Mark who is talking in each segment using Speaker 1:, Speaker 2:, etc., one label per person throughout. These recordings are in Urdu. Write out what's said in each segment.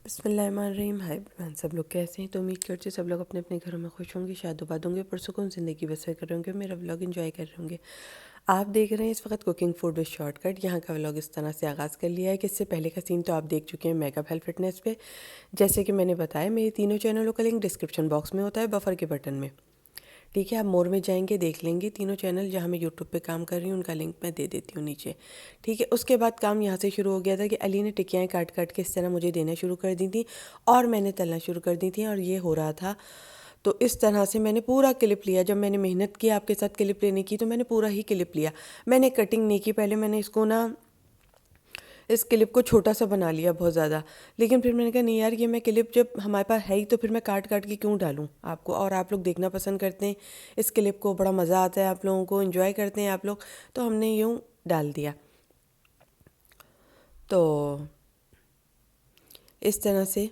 Speaker 1: بسم اللہ الرحمن الرحیم. ہائی ایوریون، سب لوگ کیسے ہیں؟ تو امید کرتے سب لوگ اپنے اپنے گھروں میں خوش ہوں گے، شاد و آباد ہوں گے، پرسکون زندگی بسر کر رہے ہوں گے، میرا ولاگ انجوائے کر رہے ہوں گے. آپ دیکھ رہے ہیں اس وقت cooking food with shortcut. یہاں کا ولاگ اس طرح سے آغاز کر لیا ہے کہ اس سے پہلے کا سین تو آپ دیکھ چکے ہیں میک اپ ہیلتھ فٹنس پہ. جیسے کہ میں نے بتایا میری تینوں چینلوں کا لنک ڈسکرپشن باکس میں ہوتا ہے، بفر کے بٹن میں. ٹھیک ہے، آپ مور میں جائیں گے دیکھ لیں گے تینوں چینل جہاں میں یوٹیوب پہ کام کر رہی ہوں ان کا لنک میں دے دیتی ہوں نیچے. ٹھیک ہے، اس کے بعد کام یہاں سے شروع ہو گیا تھا کہ علی نے ٹکیاں کاٹ کاٹ کے اس طرح مجھے دینا شروع کر دی تھیں اور میں نے تلنا شروع کر دی تھیں، اور یہ ہو رہا تھا. تو اس طرح سے میں نے پورا کلپ لیا. جب میں نے محنت کی آپ کے ساتھ کلپ لینے کی تو میں نے پورا ہی کلپ لیا. میں نے کٹنگ نہیں کی، پہلے میں نے اس کلپ کو چھوٹا سا بنا لیا بہت زیادہ. لیکن پھر میں نے کہا نہیں یار، یہ میں کلپ جب ہمارے پاس ہے ہی تو پھر میں کاٹ کاٹ کے کیوں ڈالوں آپ کو. اور آپ لوگ دیکھنا پسند کرتے ہیں اس کلپ کو، بڑا مزہ آتا ہے آپ لوگوں کو، انجوائے کرتے ہیں آپ لوگ، تو ہم نے یوں ڈال دیا. تو اس طرح سے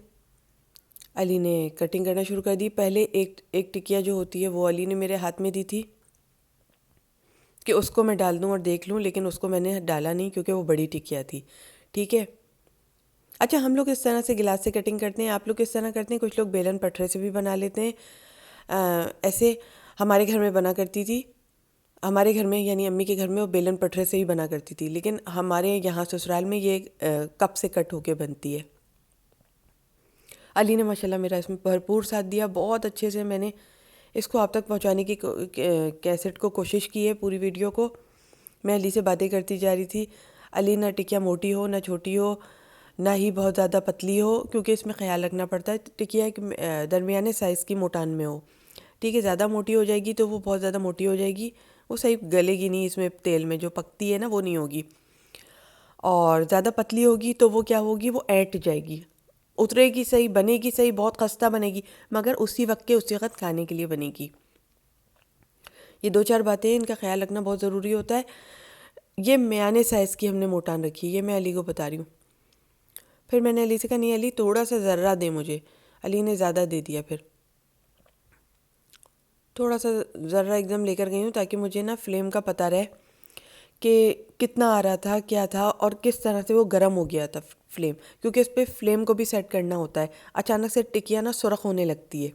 Speaker 1: علی نے کٹنگ کرنا شروع کر دی. پہلے ایک ٹکیا جو ہوتی ہے وہ علی نے میرے ہاتھ میں دی تھی کہ اس کو میں ڈال دوں اور دیکھ لوں، لیکن اس کو میں نے ڈالا نہیں کیونکہ وہ بڑی ٹکیا تھی. ٹھیک ہے، اچھا ہم لوگ اس طرح سے گلاس سے کٹنگ کرتے ہیں، آپ لوگ اس طرح کرتے ہیں. کچھ لوگ بیلن پٹھرے سے بھی بنا لیتے ہیں. ایسے ہمارے گھر میں بنا کرتی تھی، ہمارے گھر میں یعنی امی کے گھر میں وہ بیلن پٹھرے سے ہی بنا کرتی تھی، لیکن ہمارے یہاں سسرال میں یہ کپ سے کٹ ہو کے بنتی ہے. علی نے ماشاءاللہ میرا اس میں بھرپور ساتھ دیا بہت اچھے سے. میں نے اس کو آپ تک پہنچانے کی کیسٹ کو کوشش کی ہے، پوری ویڈیو کو. میں علی سے باتیں کرتی جا رہی تھی. علی نہ ٹکیا موٹی ہو نہ چھوٹی ہو، نہ ہی بہت زیادہ پتلی ہو، کیونکہ اس میں خیال رکھنا پڑتا ہے ٹکیا ایک درمیانے سائز کی موٹان میں ہو. ٹھیک ہے، زیادہ موٹی ہو جائے گی تو وہ بہت زیادہ موٹی ہو جائے گی، وہ صحیح گلے گی نہیں اس میں تیل میں، جو پکتی ہے نا وہ نہیں ہوگی. اور زیادہ پتلی ہوگی تو وہ کیا ہوگی، وہ اینٹ جائے گی، اترے گی صحیح، بنے گی صحیح، بہت خستہ بنے گی، مگر اسی وقت کے اسی وقت کھانے کے لیے بنے گی. یہ دو چار باتیں ان کا خیال رکھنا بہت ضروری ہوتا ہے. یہ میانے سائز کی ہم نے موٹان رکھی، یہ میں علی کو بتا رہی ہوں. پھر میں نے علی سے کہا نہیں علی تھوڑا سا ذرہ دے مجھے. علی نے زیادہ دے دیا. پھر تھوڑا سا ذرہ ایک دم لے کر گئی ہوں تاکہ مجھے نا فلیم کا پتہ رہے کہ کتنا آ رہا تھا، کیا تھا، اور کس طرح سے وہ گرم ہو گیا تھا فلیم، کیونکہ اس پہ فلیم کو بھی سیٹ کرنا ہوتا ہے. اچانک سے ٹکیا نا سرخ ہونے لگتی ہے،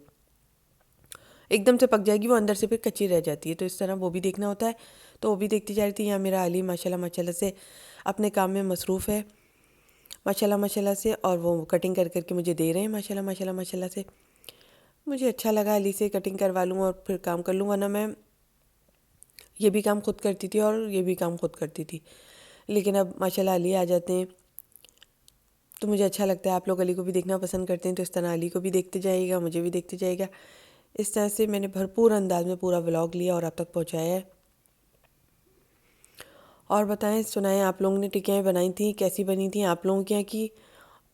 Speaker 1: ایک دم سے پک جائے گی وہ، اندر سے پھر کچی رہ جاتی ہے، تو اس طرح وہ بھی دیکھنا ہوتا ہے. تو وہ بھی دیکھتی جا رہی تھی. یہاں میرا علی ماشاءاللہ سے اپنے کام میں مصروف ہے ماشاءاللہ سے، اور وہ کٹنگ کر کر کے مجھے دے رہے ہیں ماشاءاللہ سے. مجھے اچھا لگا علی سے کٹنگ کروا لوں اور پھر کام کر لوں، ورنہ میں یہ بھی کام خود کرتی تھی اور یہ بھی کام خود کرتی تھی. لیکن اب ماشاءاللہ علی آ جاتے ہیں تو مجھے اچھا لگتا ہے. آپ لوگ علی کو بھی دیکھنا پسند کرتے ہیں تو اس طرح علی کو بھی دیکھتے جائے گا، مجھے بھی دیکھتے جائے گا. اس طرح سے میں نے بھرپور انداز میں پورا ولاگ لیا اور آپ تک پہنچایا ہے. اور بتائیں، سنائیں آپ لوگوں نے ٹکیاں بنائی تھیں، کیسی بنی تھیں آپ لوگوں کے یہاں کی.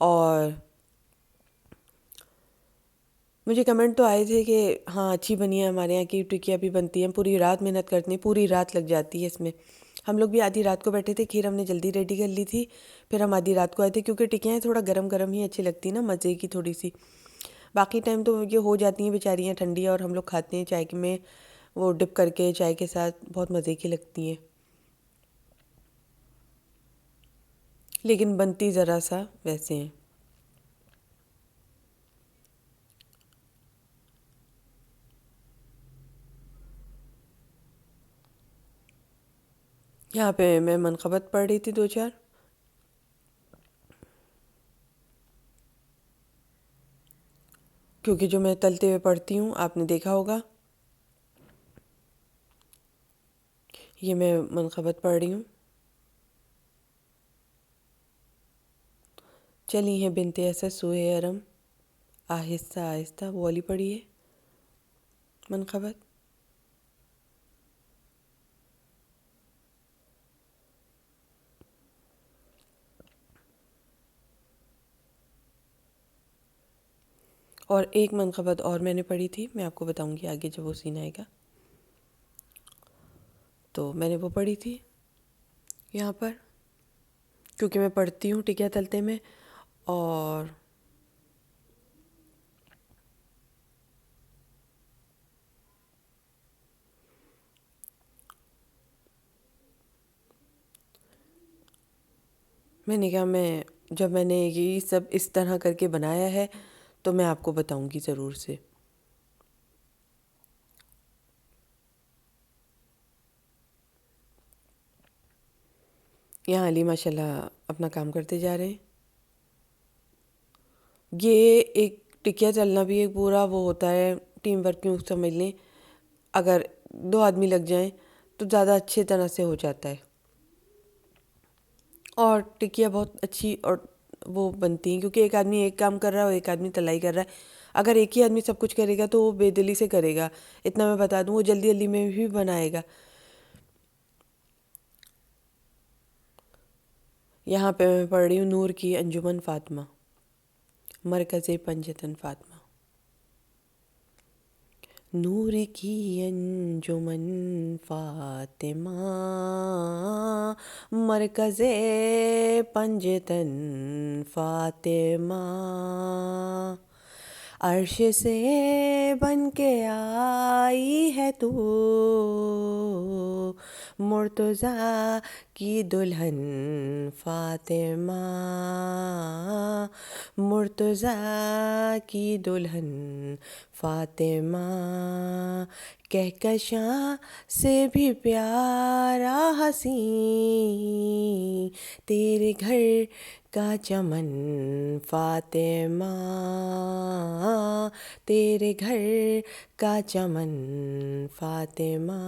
Speaker 1: اور مجھے کمنٹ تو آئے تھے کہ ہاں اچھی بنی ہے، ہمارے یہاں کی ٹکیاں بھی بنتی ہیں، پوری رات محنت کرتے ہیں، پوری رات لگ جاتی ہے اس میں. ہم لوگ بھی آدھی رات کو بیٹھے تھے، کھیر ہم نے جلدی ریڈی کر لی تھی، پھر ہم آدھی رات کو آئے تھے کیونکہ ٹکیاں تھوڑا گرم گرم ہی اچھی لگتی ہیں نا، مزے کی تھوڑی سی. باقی ٹائم تو یہ ہو جاتی ہیں بیچاریاں ٹھنڈی، اور ہم لوگ کھاتے ہیں چائے میں وہ ڈپ کر کے چائے کے ساتھ، بہت مزے کی لگتی ہیں. لیکن بنتی ذرا سا ویسے ہیں. یہاں پہ میں منقبت پڑھ رہی تھی دو چار، کیونکہ جو میں تلتے ہوئے پڑھتی ہوں آپ نے دیکھا ہوگا. یہ میں منقبت پڑھ رہی ہوں. چلی ہیں بنت اسد سوئے ارم، آہستہ آہستہ، وہ والی پڑھیے منقبت. اور ایک منقبت اور میں نے پڑھی تھی، میں آپ کو بتاؤں گی آگے جب وہ سین آئے گا. تو میں نے وہ پڑھی تھی یہاں پر، کیونکہ میں پڑھتی ہوں ٹکیا تلتے میں. اور میں نے کہا میں جب میں نے یہ سب اس طرح کر کے بنایا ہے تو میں آپ کو بتاؤں گی ضرور سے۔ یہاں علی ماشاءاللہ اپنا کام کرتے جا رہے ہیں۔ یہ ایک ٹکیا چلنا بھی ایک پورا وہ ہوتا ہے، ٹیم ورک کیوں سمجھ لیں، اگر 2 آدمی لگ جائیں تو زیادہ اچھے طرح سے ہو جاتا ہے، اور ٹکیا بہت اچھی اور وہ بنتی ہیں، کیونکہ ایک آدمی ایک کام کر رہا ہے اور ایک آدمی تلائی کر رہا ہے۔ اگر ایک ہی آدمی سب کچھ کرے گا تو وہ بے دلی سے کرے گا، اتنا میں بتا دوں، وہ جلدی جلدی میں بھی بنائے گا۔ یہاں پہ میں پڑھ رہی ہوں نور کی انجمن فاطمہ، مرکز پنجتن فاطمہ۔ نور کی انجمن فاطمہ، مرکز پنجتن فاطمہ، عرش سے بن کے آئی ہے تو مرتضیٰ کی دلہن فاطمہ، مرتضیٰ کی دلہن فاطمہ، کہکشاں سے بھی پیارا حسین تیرے گھر کا چمن فاطمہ، تیرے گھر کا چمن فاطمہ،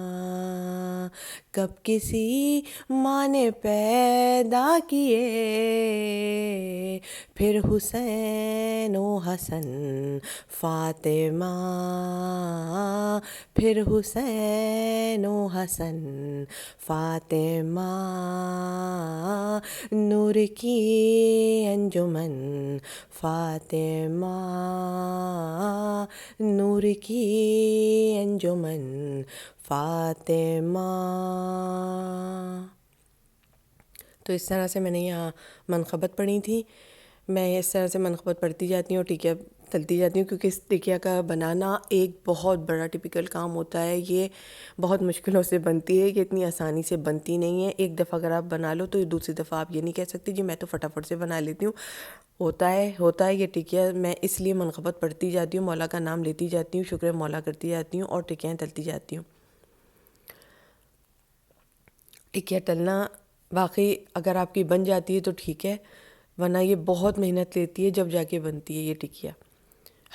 Speaker 1: کب کسی ماں نے پیدا کیے پھر حسین و حسن فاطمہ، پھر حسین و حسن فاطمہ، نور کی انجمن فاطمہ، نور کی انجمن فاطمہ۔ تو اس طرح سے میں نے یہاں منقبت پڑھی تھی۔ میں اس طرح سے منقبت پڑھتی جاتی ہوں اور ٹکیا تلتی جاتی ہوں، کیونکہ اس ٹکیا کا بنانا ایک بہت بڑا ٹپیکل کام ہوتا ہے۔ یہ بہت مشکلوں سے بنتی ہے، یہ اتنی آسانی سے بنتی نہیں ہے۔ ایک دفعہ اگر آپ بنا لو تو دوسری دفعہ آپ یہ نہیں کہہ سکتے جی میں تو فٹافٹ سے بنا لیتی ہوں۔ ہوتا ہے یہ ٹکیا، میں اس لیے منقبت پڑھتی جاتی ہوں، مولا کا نام لیتی جاتی ہوں، شکر مولا کرتی جاتی ہوں اور ٹکیاں تلتی جاتی ہوں۔ ٹکیا تلنا واقعی اگر آپ کی بن جاتی ہے تو ٹھیک ہے، ورنہ یہ بہت محنت لیتی ہے جب جا کے بنتی ہے یہ ٹکیا۔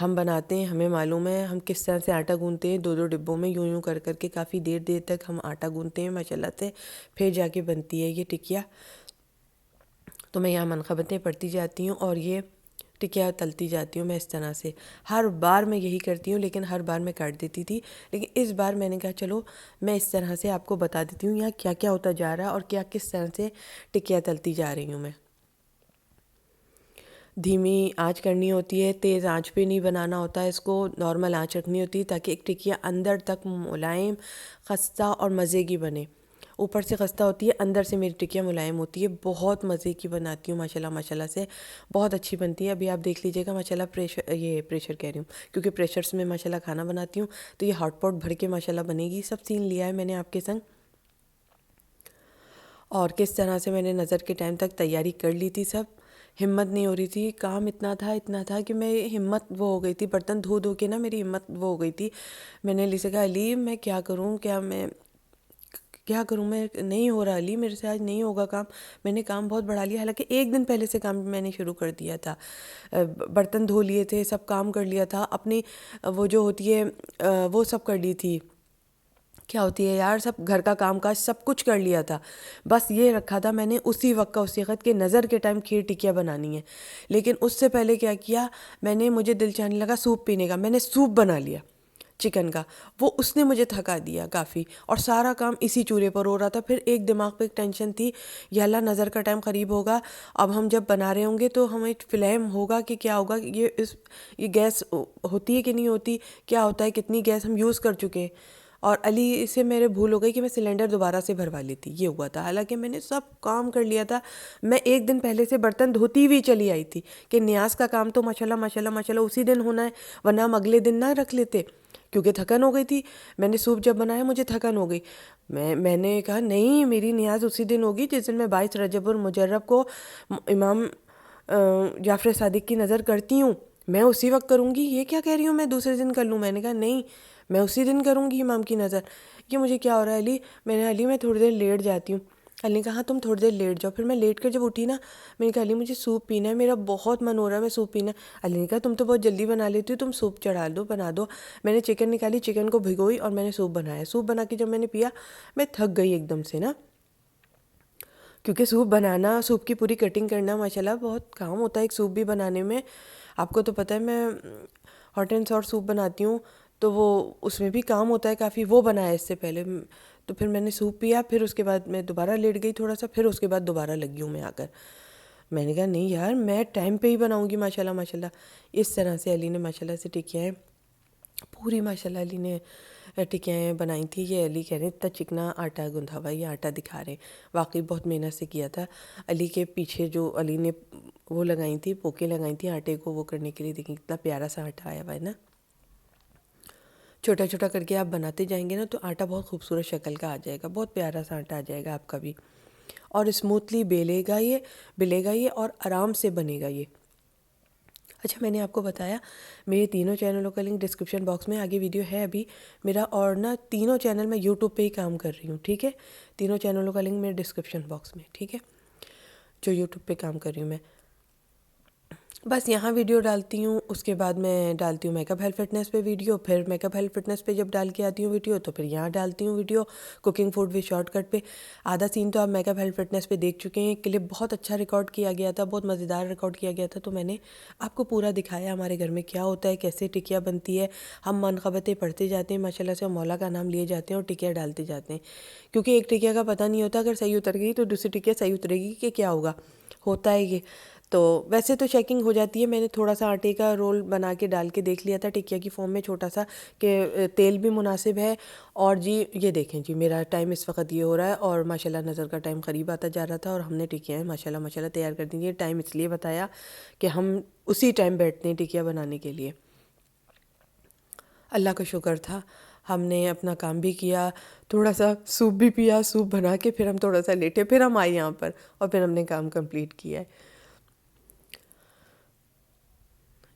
Speaker 1: ہم بناتے ہیں، ہمیں معلوم ہے ہم کس طرح سے آٹا گوندتے ہیں، 2 ڈبوں میں یوں کر کر کے کافی دیر تک ہم آٹا گوندتے ہیں ماشاءاللہ سے، پھر جا کے بنتی ہے یہ ٹکیا۔ تو میں یہاں منقبتیں پڑھتی جاتی ہوں اور یہ ٹکیا تلتی جاتی ہوں میں اس طرح سے۔ ہر بار میں یہی کرتی ہوں، لیکن ہر بار میں کاٹ دیتی تھی، لیکن اس بار میں نے کہا چلو میں اس طرح سے آپ کو بتا دیتی ہوں یہاں کیا کیا ہوتا جا رہا ہے اور کس طرح سے ٹکیا تلتی جا رہی ہوں میں۔ دھیمی آنچ کرنی ہوتی ہے، تیز آنچ پہ نہیں بنانا ہوتا ہے، اس کو نارمل آنچ رکھنی ہوتی ہے تاکہ ایک ٹکیا اندر تک ملائم، خستہ اور مزے کی بنے۔ اوپر سے خستہ ہوتی ہے، اندر سے میری ٹکیا ملائم ہوتی ہے، بہت مزے کی بناتی ہوں ماشاءاللہ سے، بہت اچھی بنتی ہے۔ ابھی آپ دیکھ لیجئے گا ماشاءاللہ، پریشر کہہ رہی ہوں کیونکہ پریشرز میں ماشاءاللہ کھانا بناتی ہوں، تو یہ ہاٹ پاٹ بھر کے ماشاءاللہ بنے گی۔ سب سین لیا ہے میں نے آپ کے سنگ، اور کس طرح سے میں نے نظر کے ٹائم تک تیاری کر لی تھی سب۔ ہمت نہیں ہو رہی تھی، کام اتنا تھا کہ میں ہمت وہ ہو گئی تھی، برتن دھو کے نا میری ہمت وہ ہو گئی تھی۔ میں نے علی سے کہا علی میں کیا کروں، میں نہیں ہو رہا علی، میرے سے آج نہیں ہوگا کام۔ میں نے کام بہت بڑھا لیا، حالانکہ 1 دن پہلے سے کام میں نے شروع کر دیا تھا، برتن دھو لیے تھے، سب کام کر لیا تھا، اپنی وہ جو ہوتی ہے وہ سب کر لی تھی، کیا ہوتی ہے یار، سب گھر کا کام کاج سب کچھ کر لیا تھا، بس یہ رکھا تھا میں نے اسی وقت کا اسی وقت کہ نظر کے ٹائم کھیر ٹکیا بنانی ہے۔ لیکن اس سے پہلے کیا کیا میں نے، مجھے دل چاہنے لگا سوپ پینے کا، میں نے سوپ بنا لیا چکن کا، وہ اس نے مجھے تھکا دیا کافی، اور سارا کام اسی چولہے پر ہو رہا تھا۔ پھر ایک دماغ پہ ایک ٹینشن تھی، یا اللہ نظر کا ٹائم قریب ہوگا، اب ہم جب بنا رہے ہوں گے تو ہمیں فلیم ہوگا کہ کیا ہوگا، یہ گیس ہوتی ہے کہ نہیں ہوتی، کیا ہوتا ہے، کتنی گیس ہم یوز کر چکے ہیں۔ اور علی سے میرے بھول ہو گئی کہ میں سلنڈر دوبارہ سے بھروا لیتی، یہ ہوا تھا، حالانکہ میں نے سب کام کر لیا تھا۔ میں 1 دن پہلے سے برتن دھوتی ہوئی چلی آئی تھی کہ نیاز کا کام تو ماشاءاللہ اسی دن ہونا ہے، ورنہ ہم اگلے دن نہ رکھ لیتے، کیونکہ تھکن ہو گئی تھی۔ میں نے سوپ جب بنایا مجھے تھکن ہو گئی، میں نے کہا نہیں، میری نیاز اسی دن ہوگی جس دن میں 22 رجب المجرب کو امام جعفر صادق کی نظر کرتی ہوں میں اسی وقت کروں گی، یہ کیا کہہ رہی ہوں میں دوسرے دن کر لوں؟ میں نے کہا نہیں، میں اسی دن کروں گی امام کی نظر۔ یہ مجھے کیا ہو رہا ہے علی؟ میں نے علی میں تھوڑی دیر لیٹ جاتی ہوں۔ علی نے کہا ہاں تم تھوڑی دیر لیٹ جاؤ۔ پھر میں لیٹ کر جب اٹھی نا، میں نے کہا علی مجھے سوپ پینا ہے، میرا بہت من ہو رہا ہے، میں سوپ پینا ہے۔ علی نے کہا تم تو بہت جلدی بنا لیتی ہو، تم سوپ چڑھا دو، بنا دو۔ میں نے چکن نکالی، چکن کو بھگوئی اور میں نے سوپ بنایا۔ سوپ بنا کے جب میں نے پیا، میں تھک گئی ایک دم سے نا، کیونکہ سوپ بنانا، سوپ کی پوری کٹنگ کرنا ماشاءاللہ بہت کام ہوتا ہے ایک سوپ بھی بنانے میں۔ آپ کو تو پتہ ہے میں ہاٹ اینڈ ساٹ سوپ بناتی ہوں، تو وہ اس میں بھی کام ہوتا ہے کافی، وہ بنایا اس سے پہلے۔ تو پھر میں نے سوپ پیا، پھر اس کے بعد میں دوبارہ لیٹ گئی تھوڑا سا، پھر اس کے بعد دوبارہ لگی ہوں میں آ کر۔ میں نے کہا نہیں یار میں ٹائم پہ ہی بناؤں گی ماشاءاللہ ماشاءاللہ۔ اس طرح سے علی نے ماشاءاللہ سے ٹکیاں پوری ماشاءاللہ علی نے ٹکیاں بنائی تھی۔ یہ علی کہہ رہے ہیں اتنا چکنا آٹا گوندھا ہوا، یہ آٹا دکھا رہے ہیں، واقعی بہت محنت سے کیا تھا۔ علی کے پیچھے جو علی نے وہ لگائی تھی، پوکیں لگائی تھیں آٹے کو وہ کرنے کے لیے، دیکھیں کتنا پیارا سا آٹا آیا ہوا ہے نا۔ چھوٹا چھوٹا کر کے آپ بناتے جائیں گے نا تو آٹا بہت خوبصورت شکل کا آ جائے گا، بہت پیارا سا آٹا آ جائے گا آپ کا بھی، اور اسموتھلی بیلے گا یہ اور آرام سے بنے گا یہ۔ اچھا میں نے آپ کو بتایا میرے تینوں چینلوں کا لنک ڈسکرپشن باکس میں، آگے ویڈیو ہے ابھی میرا، اور نا تینوں چینل میں یوٹیوب پہ ہی کام کر رہی ہوں، ٹھیک ہے؟ تینوں چینلوں کا لنک میرے ڈسکرپشن باکس میں، ٹھیک ہے؟ جو یوٹیوب پہ کام کر رہی ہوں میں، بس یہاں ویڈیو ڈالتی ہوں، اس کے بعد میں ڈالتی ہوں میک اپ ہیلتھ فٹنس پہ ویڈیو، پھر میک اپ ہیلتھ فٹنس پہ جب ڈال کے آتی ہوں ویڈیو تو پھر یہاں ڈالتی ہوں video cooking food with shortcut پہ۔ آدھا سین تو آپ میک اپ ہیلتھ فٹنس پہ دیکھ چکے ہیں، کلپ بہت اچھا ریکارڈ کیا گیا تھا، بہت مزیدار ریکارڈ کیا گیا تھا، تو میں نے آپ کو پورا دکھایا ہمارے گھر میں کیا ہوتا ہے، کیسے ٹکیا بنتی ہے۔ ہم منقبتیں پڑھتے جاتے ہیں ماشاءاللہ سے، مولا کا نام لیے جاتے ہیں اور ٹکیا ڈالتے جاتے ہیں، کیونکہ ایک ٹکیا کا پتہ نہیں ہوتا، اگر صحیح اتر گئی تو دوسری ٹکیا صحیح اترے گی کہ کیا ہوگا، ہوتا ہے یہ۔ تو ویسے تو چیکنگ ہو جاتی ہے، میں نے تھوڑا سا آٹے کا رول بنا کے ڈال کے دیکھ لیا تھا ٹکیا کی فارم میں چھوٹا سا، کہ تیل بھی مناسب ہے، اور جی یہ دیکھیں جی میرا ٹائم اس وقت یہ ہو رہا ہے، اور ماشاءاللہ نظر کا ٹائم قریب آتا جا رہا تھا، اور ہم نے ٹکیاں ماشاءاللہ ماشاءاللہ تیار کر دی ہیں۔ ٹائم اس لیے بتایا کہ ہم اسی ٹائم بیٹھتے ہیں ٹکیا بنانے کے لیے۔ اللہ کا شکر تھا، ہم نے اپنا کام بھی کیا، تھوڑا سا سوپ بھی پیا، سوپ بنا کے پھر ہم تھوڑا سا لیٹے، پھر ہم آئے یہاں پر اور پھر ہم نے کام کمپلیٹ کیا ہے۔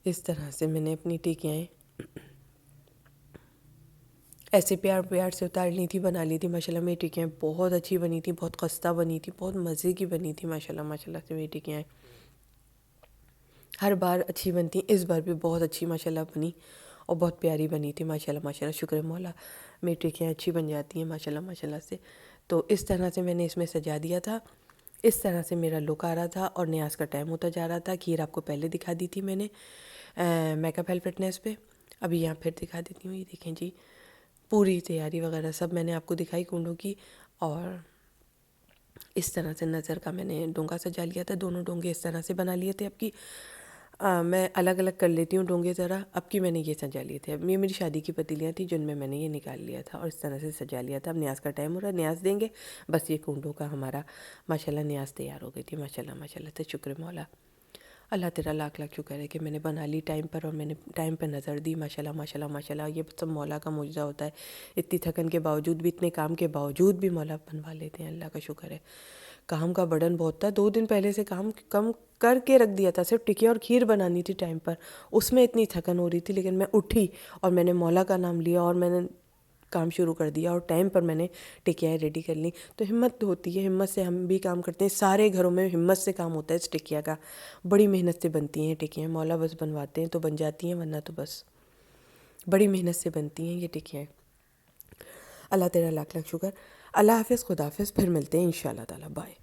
Speaker 1: اس طرح سے میں نے اپنی ٹکیاں ایسے پیار پیار سے اتار لی تھی، بنا لی تھی ماشاءاللہ۔ میری ٹکیاں بہت اچھی بنی تھی، بہت خستہ بنی تھی، بہت مزے کی بنی تھی ماشاءاللہ ماشاءاللہ سے میری ٹکیاں۔ ہر بار اچھی بنتی ہیں، اس بار بھی بہت اچھی ماشاءاللہ بنی اور بہت پیاری بنی تھی ماشاءاللہ ماشاءاللہ، شکر مولا، میری ٹکیاں اچھی بن جاتی ہیں ماشاءاللہ ماشاءاللہ سے۔ تو اس طرح سے میں نے اس میں سجا دیا تھا، اس طرح سے میرا لک آ رہا تھا، اور نیاز کا ٹائم ہوتا جا رہا تھا۔ کھیر آپ کو پہلے دکھا دی تھی میں نے میک اپ ہیلتھ فٹنس پہ، ابھی یہاں پھر دکھا دیتی ہوں، یہ دیکھیں جی پوری تیاری وغیرہ سب میں نے آپ کو دکھائی کنڈوں کی۔ اور اس طرح سے نظر کا میں نے ڈونگا سجا لیا تھا، دونوں ڈونگے اس طرح سے بنا لیے تھے۔ اب کی میں الگ الگ کر لیتی ہوں ڈونگے ذرا، اب کی میں نے یہ سجا لیے تھے، اب یہ میری شادی کی پتیلیاں تھیں جن میں نے یہ نکال لیا تھا اور اس طرح سے سجا لیا تھا۔ اب نیاز کا ٹائم ہو رہا ہے، نیاز دیں گے، بس یہ کنڈوں کا ہمارا ماشاءاللہ نیاز تیار ہو گئی تھی ماشاءاللہ ماشاءاللہ سے، شکر مولا۔ اللہ تیرا لاکھ لاکھ شکر ہے کہ میں نے بنا لی ٹائم پر، اور میں نے ٹائم پہ نظر دی ماشاءاللہ ماشاءاللہ ماشاءاللہ۔ یہ سب مولا کا معجزہ ہوتا ہے، اتنی تھکن کے باوجود بھی، اتنے کام کے باوجود بھی مولا بنوا لیتے ہیں، اللہ کا شکر ہے۔ کام کا برڈن بہت تھا، 2 دن پہلے سے کام کم کر کے رکھ دیا تھا، صرف ٹکیا اور کھیر بنانی تھی ٹائم پر، اس میں اتنی تھکن ہو رہی تھی، لیکن میں اٹھی اور میں نے مولا کا نام لیا اور میں نے کام شروع کر دیا، اور ٹائم پر میں نے ٹکیاں ریڈی کر لیں۔ تو ہمت ہوتی ہے، ہمت سے ہم بھی کام کرتے ہیں، سارے گھروں میں ہمت سے کام ہوتا ہے اس ٹکیا کا، بڑی محنت سے بنتی ہیں ٹکیاں، مولا بس بنواتے ہیں تو بن جاتی ہیں، ورنہ تو بس بڑی محنت سے بنتی ہیں یہ ٹکیاں۔ اللہ تیرا لاکھ لاکھ شکر۔ اللہ حافظ، خدا حافظ، پھر ملتے ہیں انشاءاللہ تعالی، بائے۔